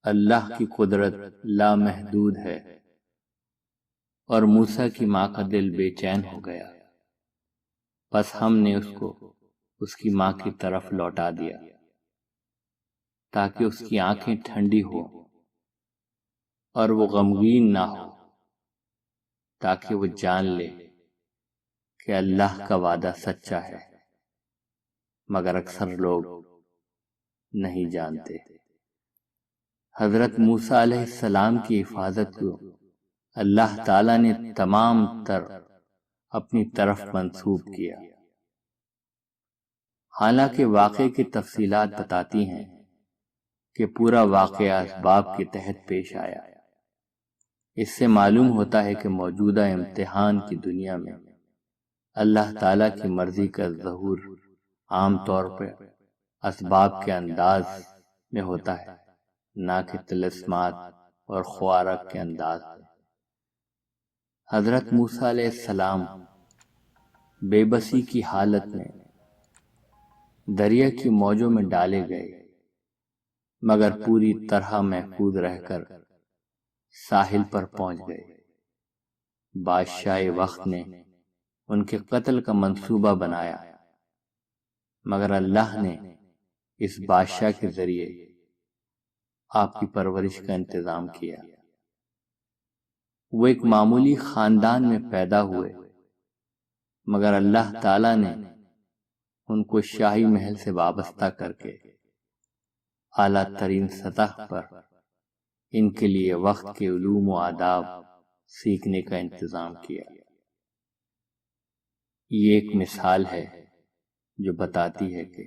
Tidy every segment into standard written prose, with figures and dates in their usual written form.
اللہ کی قدرت لامحدود ہے، اور موسیٰ کی ماں کا دل بے چین ہو گیا، بس ہم نے اس کو اس کی ماں کی طرف لوٹا دیا تاکہ اس کی آنکھیں ٹھنڈی ہو اور وہ غمگین نہ ہو، تاکہ وہ جان لے کہ اللہ کا وعدہ سچا ہے، مگر اکثر لوگ نہیں جانتے۔ حضرت موسیٰ علیہ السلام کی حفاظت کو اللہ تعالیٰ نے تمام تر اپنی طرف منسوب کیا، حالانکہ واقعے کی تفصیلات بتاتی ہیں کہ پورا واقعہ اسباب کے تحت پیش آیا۔ اس سے معلوم ہوتا ہے کہ موجودہ امتحان کی دنیا میں اللہ تعالیٰ کی مرضی کا ظہور عام طور پر اسباب کے انداز میں ہوتا ہے، نہ کہ طلسمات اور خوارق کے انداز میں۔ حضرت موسیٰ علیہ السلام بے بسی کی حالت میں دریا کی موجوں میں ڈالے گئے، مگر پوری طرح محفوظ رہ کر ساحل پر پہنچ گئے۔ بادشاہ وقت نے ان کے قتل کا منصوبہ بنایا، مگر اللہ نے اس بادشاہ کے ذریعے آپ کی پرورش کا انتظام کیا۔ وہ ایک معمولی خاندان میں پیدا ہوئے، مگر اللہ تعالیٰ نے ان کو شاہی محل سے وابستہ کر کے اعلیٰ ترین سطح پر ان کے لیے وقت کے علوم و آداب سیکھنے کا انتظام کیا۔ یہ ایک مثال ہے جو بتاتی ہے کہ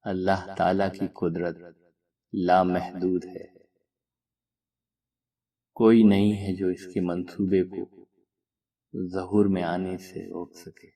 اللہ تعالیٰ کی قدرت لامحدود ہے، کوئی نہیں ہے جو اس کے منصوبے کو ظہور میں آنے سے روک سکے۔